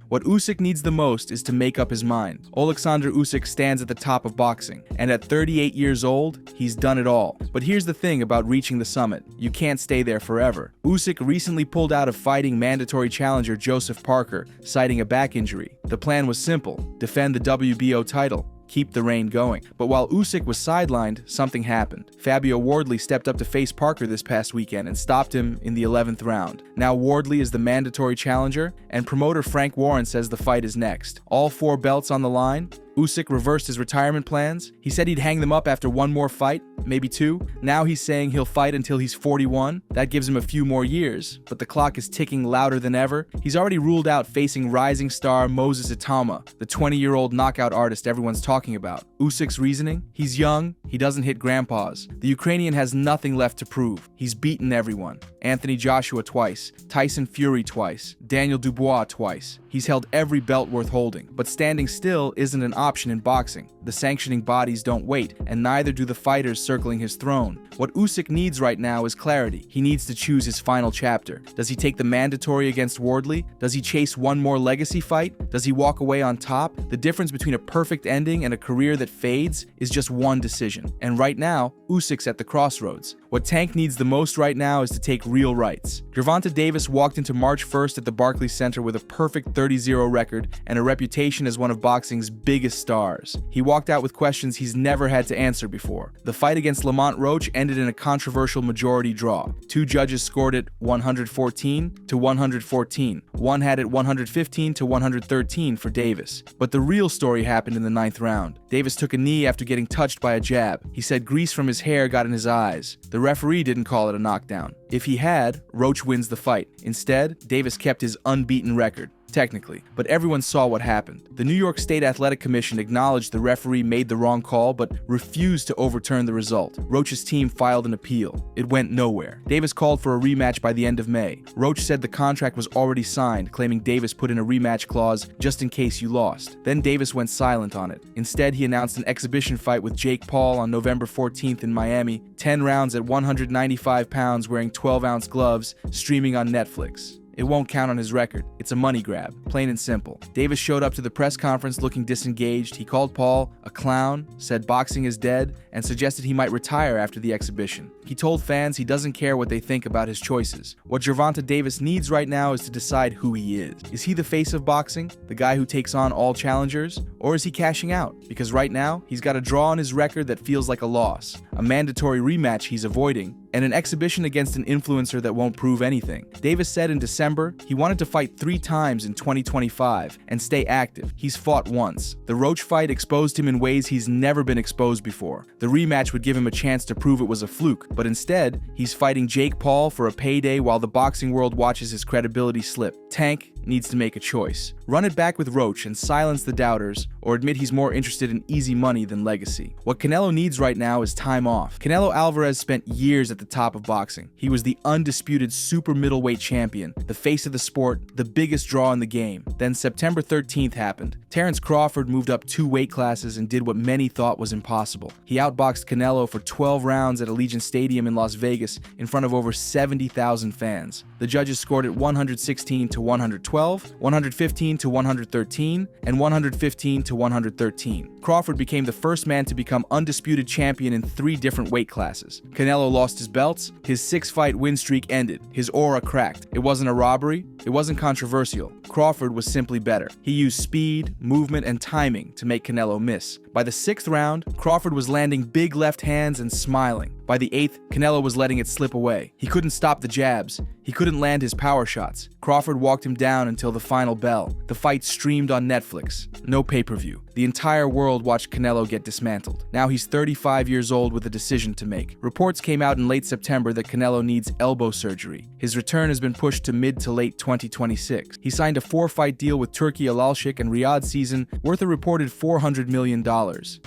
What Usyk needs the most is to make up his mind. Oleksandr Usyk stands at the top of boxing, and at 38 years old, he's done it all. But here's the thing about reaching the summit. You can't stay there forever. Usyk recently pulled out of fighting mandatory challenger Joseph Parker, citing a back injury. The plan was simple: defend the WBO title, keep the reign going. But while Usyk was sidelined, something happened. Fabio Wardley stepped up to face Parker this past weekend and stopped him in the 11th round. Now Wardley is the mandatory challenger, and promoter Frank Warren says the fight is next. All 4 belts on the line. Usyk reversed his retirement plans. He said he'd hang them up after one more fight, maybe 2. Now he's saying he'll fight until he's 41. That gives him a few more years, but the clock is ticking louder than ever. He's already ruled out facing rising star Moses Itama, the 20-year-old knockout artist everyone's talking about. Usyk's reasoning? He's young, he doesn't hit grandpas. The Ukrainian has nothing left to prove. He's beaten everyone. Anthony Joshua twice, Tyson Fury twice, Daniel Dubois twice. He's held every belt worth holding, but standing still isn't an option in boxing. The sanctioning bodies don't wait, and neither do the fighters circling his throne. What Usyk needs right now is clarity. He needs to choose his final chapter. Does he take the mandatory against Wardley? Does he chase one more legacy fight? Does he walk away on top? The difference between a perfect ending and a career that fades is just one decision. And right now, Usyk's at the crossroads. What Tank needs the most right now is to take real rights. Gervonta Davis walked into March 1st at the Barclays Center with a perfect 30-0 record and a reputation as one of boxing's biggest stars. He walked out with questions he's never had to answer before. The fight against Lamont Roach ended in a controversial majority draw. 2 judges scored it 114 to 114. One had it 115 to 113 for Davis. But the real story happened in the 9th round. Davis took a knee after getting touched by a jab. He said grease from his hair got in his eyes. The referee didn't call it a knockdown. If he had, Roach wins the fight. Instead, Davis kept his unbeaten record. Technically, but everyone saw what happened. The New York State Athletic Commission acknowledged the referee made the wrong call but refused to overturn the result. Roach's team filed an appeal. It went nowhere. Davis called for a rematch by the end of May. Roach said the contract was already signed, claiming Davis put in a rematch clause just in case you lost. Then Davis went silent on it. Instead, he announced an exhibition fight with Jake Paul on November 14th in Miami, 10 rounds at 195 pounds wearing 12-ounce gloves, streaming on Netflix. It won't count on his record. It's a money grab, plain and simple. Davis showed up to the press conference looking disengaged. He called Paul a clown, said boxing is dead, and suggested he might retire after the exhibition. He told fans he doesn't care what they think about his choices. What Gervonta Davis needs right now is to decide who he is. Is he the face of boxing, the guy who takes on all challengers, or is he cashing out? Because right now, he's got a draw on his record that feels like a loss, a mandatory rematch he's avoiding, and an exhibition against an influencer that won't prove anything. Davis said in December he wanted to fight 3 times in 2025 and stay active. He's fought once. The Roach fight exposed him in ways he's never been exposed before. The rematch would give him a chance to prove it was a fluke, but instead, he's fighting Jake Paul for a payday while the boxing world watches his credibility slip. Tank needs to make a choice. Run it back with Roach and silence the doubters, or admit he's more interested in easy money than legacy. What Canelo needs right now is time off. Canelo Alvarez spent years at the top of boxing. He was the undisputed super middleweight champion, the face of the sport, the biggest draw in the game. Then September 13th happened. Terence Crawford moved up 2 weight classes and did what many thought was impossible. He outboxed Canelo for 12 rounds at Allegiant Stadium in Las Vegas in front of over 70,000 fans. The judges scored it 116 to 112, 115 to 113, and 115 to 113. Crawford became the first man to become undisputed champion in 3 different weight classes. Canelo lost his belts, his 6-fight win streak ended, his aura cracked. It wasn't a robbery, it wasn't controversial. Crawford was simply better. He used speed, movement, and timing to make Canelo miss. By the 6th round, Crawford was landing big left hands and smiling. By the 8th, Canelo was letting it slip away. He couldn't stop the jabs. He couldn't land his power shots. Crawford walked him down until the final bell. The fight streamed on Netflix. No pay-per-view. The entire world watched Canelo get dismantled. Now he's 35 years old with a decision to make. Reports came out in late September that Canelo needs elbow surgery. His return has been pushed to mid to late 2026. He signed a 4-fight deal with Turki Alalshik and Riyadh season worth a reported $400 million.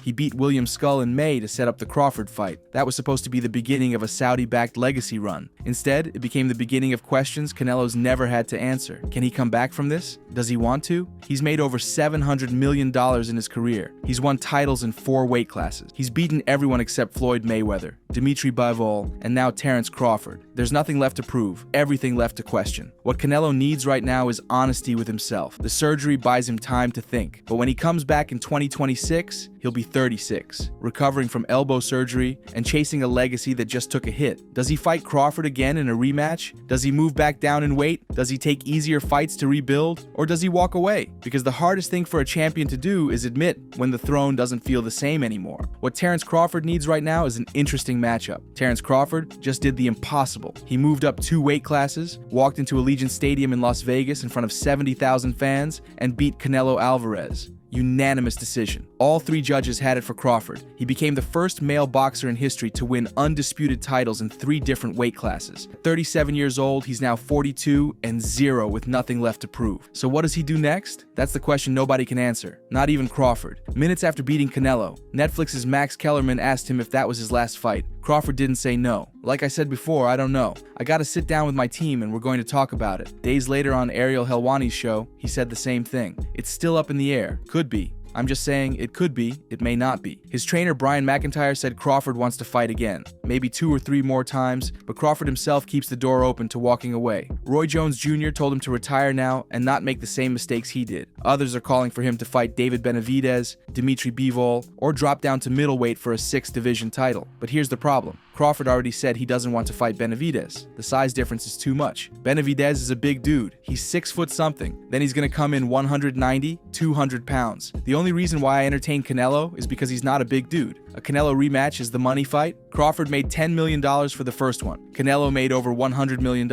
He beat William Skull in May to set up the Crawford fight. That was supposed to be the beginning of a Saudi-backed legacy run. Instead, it became the beginning of questions Canelo's never had to answer. Can he come back from this? Does he want to? He's made over $700 million in his career. He's won titles in 4 weight classes. He's beaten everyone except Floyd Mayweather. Dmitri Bivol, and now Terence Crawford. There's nothing left to prove, everything left to question. What Canelo needs right now is honesty with himself. The surgery buys him time to think, but when he comes back in 2026, he'll be 36, recovering from elbow surgery and chasing a legacy that just took a hit. Does he fight Crawford again in a rematch? Does he move back down in weight? Does he take easier fights to rebuild? Or does he walk away? Because the hardest thing for a champion to do is admit when the throne doesn't feel the same anymore. What Terence Crawford needs right now is an interesting matchup. Terence Crawford just did the impossible. He moved up 2 weight classes, walked into Allegiant Stadium in Las Vegas in front of 70,000 fans, and beat Canelo Alvarez. Unanimous decision. All 3 judges had it for Crawford. He became the first male boxer in history to win undisputed titles in 3 different weight classes. At 37 years old, he's now 42 and 0 with nothing left to prove. So what does he do next? That's the question nobody can answer, not even Crawford. Minutes after beating Canelo, Netflix's Max Kellerman asked him if that was his last fight. Crawford didn't say no. Like I said before, I don't know. I gotta sit down with my team and we're going to talk about it. Days later on Ariel Helwani's show, he said the same thing. It's still up in the air. Could be. I'm just saying it could be, it may not be. His trainer Brian McIntyre said Crawford wants to fight again, maybe 2 or 3 more times, but Crawford himself keeps the door open to walking away. Roy Jones Jr. told him to retire now and not make the same mistakes he did. Others are calling for him to fight David Benavidez, Dmitri Bivol, or drop down to middleweight for a 6th division title. But here's the problem. Crawford already said he doesn't want to fight Benavidez. The size difference is too much. Benavidez is a big dude. He's 6 foot something. Then he's gonna come in 190, 200 pounds. The only reason why I entertain Canelo is because he's not a big dude. A Canelo rematch is the money fight. Crawford made $10 million for the first one. Canelo made over $100 million.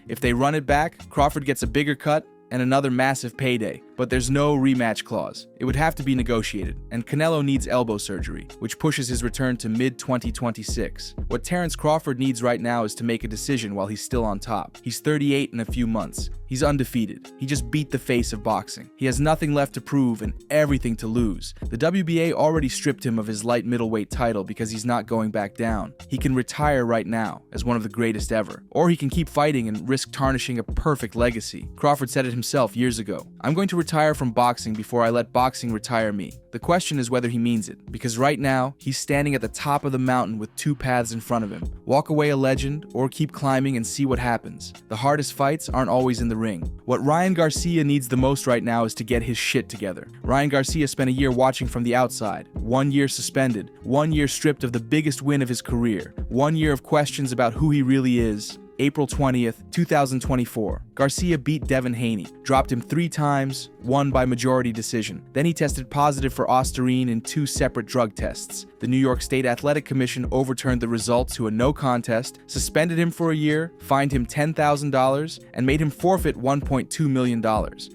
If they run it back, Crawford gets a bigger cut and another massive payday. But there's no rematch clause. It would have to be negotiated, and Canelo needs elbow surgery, which pushes his return to mid-2026. What Terence Crawford needs right now is to make a decision while he's still on top. He's 38 in a few months. He's undefeated. He just beat the face of boxing. He has nothing left to prove and everything to lose. The WBA already stripped him of his light middleweight title because he's not going back down. He can retire right now as one of the greatest ever, or he can keep fighting and risk tarnishing a perfect legacy. Crawford said it himself years ago. I'm going to retire from boxing before I let boxing retire me. The question is whether he means it, because right now, he's standing at the top of the mountain with 2 paths in front of him. Walk away a legend, or keep climbing and see what happens. The hardest fights aren't always in the ring. What Ryan Garcia needs the most right now is to get his shit together. Ryan Garcia spent a year watching from the outside, 1 year suspended, 1 year stripped of the biggest win of his career, 1 year of questions about who he really is. April 20th, 2024. Garcia beat Devin Haney, dropped him 3 times, won by majority decision. Then he tested positive for Ostarine in 2 separate drug tests. The New York State Athletic Commission overturned the results to a no contest, suspended him for a year, fined him $10,000, and made him forfeit $1.2 million.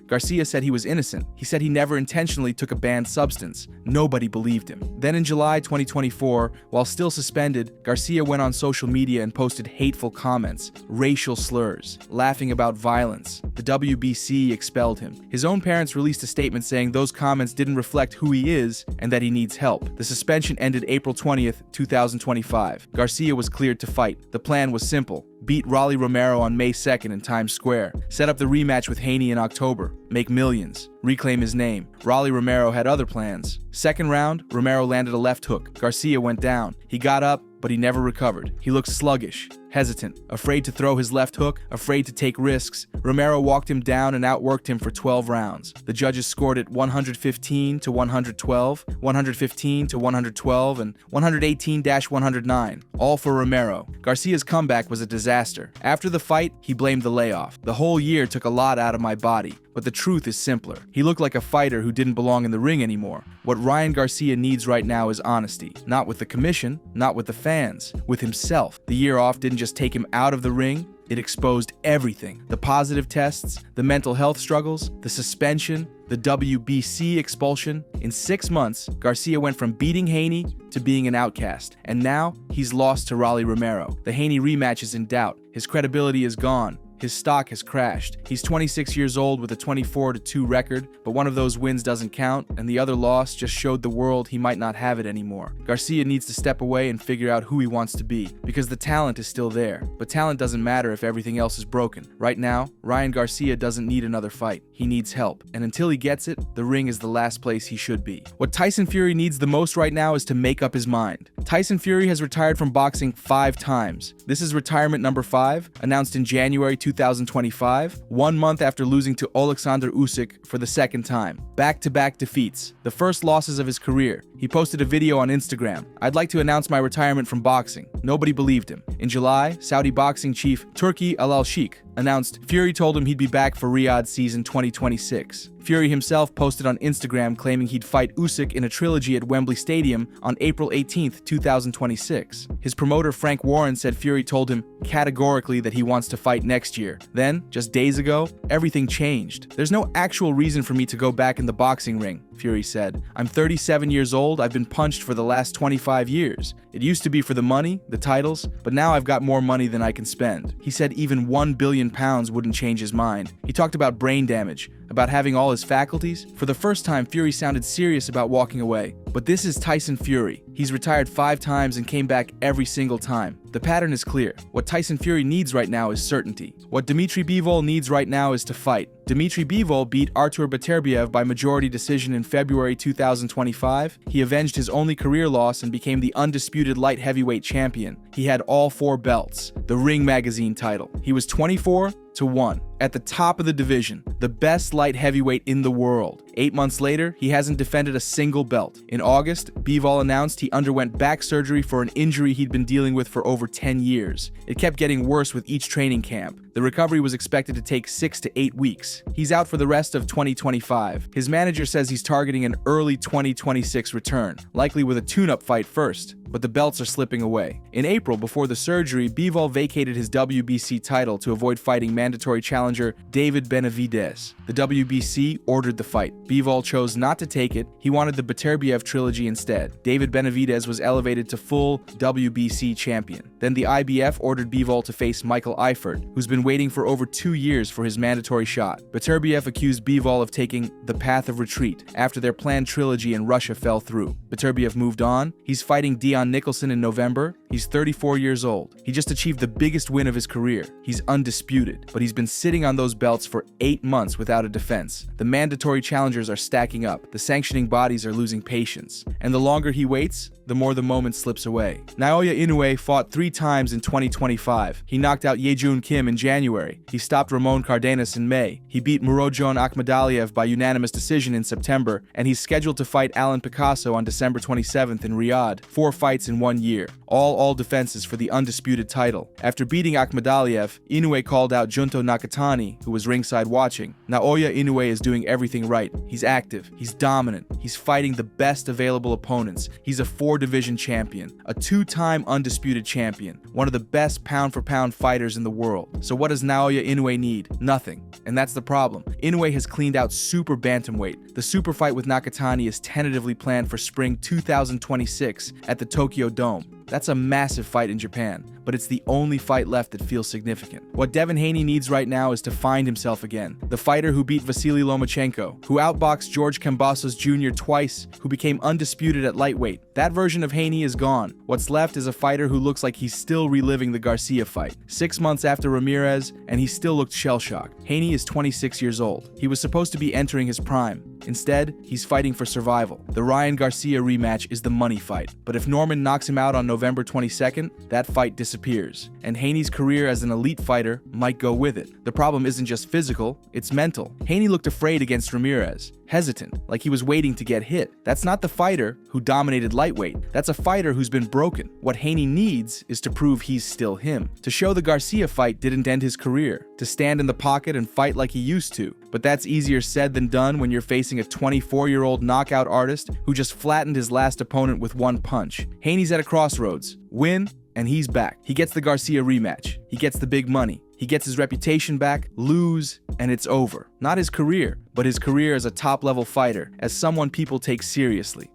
Garcia said he was innocent. He said he never intentionally took a banned substance. Nobody believed him. Then in July 2024, while still suspended, Garcia went on social media and posted hateful comments, racial slurs, laughing about violence. The WBC expelled him. His own parents released a statement saying those comments didn't reflect who he is and that he needs help. The suspension ended April 20th, 2025. Garcia was cleared to fight. The plan was simple. Beat Rolly Romero on May 2nd in Times Square. Set up the rematch with Haney in October. Make millions. Reclaim his name. Rolly Romero had other plans. Second round, Romero landed a left hook. Garcia went down. He got up, but he never recovered. He looked sluggish, hesitant, afraid to throw his left hook, afraid to take risks. Romero walked him down and outworked him for 12 rounds. The judges scored it 115 to 112, 115 to 112, and 118-109, all for Romero. Garcia's comeback was a disaster. After the fight, he blamed the layoff. The whole year took a lot out of my body. But the truth is simpler. He looked like a fighter who didn't belong in the ring anymore. What Ryan Garcia needs right now is honesty. Not with the commission, not with the fans, with himself. The year off didn't just take him out of the ring, it exposed everything. The positive tests, the mental health struggles, the suspension, the WBC expulsion. In 6 months, Garcia went from beating Haney to being an outcast. And now, he's lost to Rolly Romero. The Haney rematch is in doubt. His credibility is gone. his stock has crashed. He's 26 years old with a 24-2 record, but one of those wins doesn't count, and the other loss just showed the world he might not have it anymore. Garcia needs to step away and figure out who he wants to be, because the talent is still there. But talent doesn't matter if everything else is broken. Right now, Ryan Garcia doesn't need another fight. He needs help, and until he gets it, the ring is the last place he should be. What Tyson Fury needs the most right now is to make up his mind. Tyson Fury has retired from boxing 5 times. This is retirement number 5, announced in January 2025, 1 month after losing to Oleksandr Usyk for the second time. Back-to-back defeats, the first losses of his career. He posted a video on Instagram. "I'd like to announce my retirement from boxing." Nobody believed him. In July, Saudi boxing chief Turki Al-Sheikh announced Fury told him he'd be back for Riyadh season 2026. Fury himself posted on Instagram claiming he'd fight Usyk in a trilogy at Wembley Stadium on April 18, 2026. His promoter Frank Warren said Fury told him categorically that he wants to fight next year. Then, just days ago, everything changed. "There's no actual reason for me to go back in the boxing ring," Fury said. "I'm 37 years old, I've been punched for the last 25 years. It used to be for the money, the titles, but now I've got more money than I can spend." He said even £1 billion wouldn't change his mind. He talked about brain damage, about having all his faculties. For the first time, Fury sounded serious about walking away. But this is Tyson Fury. He's retired 5 times and came back every single time. The pattern is clear. What Tyson Fury needs right now is certainty. What Dmitri Bivol needs right now is to fight. Dmitri Bivol beat Artur Beterbiev by majority decision in February 2025. He avenged his only career loss and became the undisputed light heavyweight champion. He had all 4 belts, the Ring magazine title. He was 24-1, at the top of the division, the best light heavyweight in the world. 8 months later, he hasn't defended a single belt. In August, Bivol announced he underwent back surgery for an injury he'd been dealing with for over 10 years. It kept getting worse with each training camp. The recovery was expected to take 6 to 8 weeks. He's out for the rest of 2025. His manager says he's targeting an early 2026 return, likely with a tune-up fight first. But the belts are slipping away. In April, before the surgery, Bivol vacated his WBC title to avoid fighting mandatory challenger David Benavidez. The WBC ordered the fight. Bivol chose not to take it. He wanted the Beterbiev trilogy instead. David Benavidez was elevated to full WBC champion. Then the IBF ordered Bivol to face Michael Eifert, who's been waiting for over 2 years for his mandatory shot. Beterbiev accused Bivol of taking the path of retreat after their planned trilogy in Russia fell through. Beterbiev moved on. He's fighting Dion Nicholson in November. He's 34 years old. He just achieved the biggest win of his career. He's undisputed, but he's been sitting on those belts for 8 months without a defense. The mandatory challengers are stacking up. The sanctioning bodies are losing patience. And the longer he waits, the more the moment slips away. Naoya Inoue fought 3 times in 2025. He knocked out Yejun Kim in January. He stopped Ramon Cardenas in May. He beat Murodjon Akhmadaliev by unanimous decision in September, and he's scheduled to fight Alan Picasso on December 27th in Riyadh. 4 fights in 1 year. All defenses for the undisputed title. After beating Akhmadaliev, Inoue called out Junto Nakatani, who was ringside watching. Naoya Inoue is doing everything right. He's active. He's dominant. He's fighting the best available opponents. He's a 4-division champion, a 2-time undisputed champion, one of the best pound-for-pound fighters in the world. So what does Naoya Inoue need? Nothing. And that's the problem. Inoue has cleaned out super bantamweight. The super fight with Nakatani is tentatively planned for spring 2026 at the Tokyo Dome. That's a massive fight in Japan, but it's the only fight left that feels significant. What Devin Haney needs right now is to find himself again. The fighter who beat Vasily Lomachenko, who outboxed George Kambosos Jr. twice, who became undisputed at lightweight. That version of Haney is gone. What's left is a fighter who looks like he's still reliving the Garcia fight. 6 months after Ramirez, and he still looked shell-shocked. Haney is 26 years old. He was supposed to be entering his prime. Instead, he's fighting for survival. The Ryan Garcia rematch is the money fight. But if Norman knocks him out on November 22nd, that fight disappears. And Haney's career as an elite fighter might go with it. The problem isn't just physical, it's mental. Haney looked afraid against Ramirez. Hesitant, like he was waiting to get hit. That's not the fighter who dominated lightweight. That's a fighter who's been broken. What Haney needs is to prove he's still him. To show the Garcia fight didn't end his career. To stand in the pocket and fight like he used to. But that's easier said than done when you're facing a 24-year-old knockout artist who just flattened his last opponent with 1 punch. Haney's at a crossroads. Win, and he's back. He gets the Garcia rematch. He gets the big money. He gets his reputation back, lose, and it's over. Not his career, but his career as a top-level fighter, as someone people take seriously.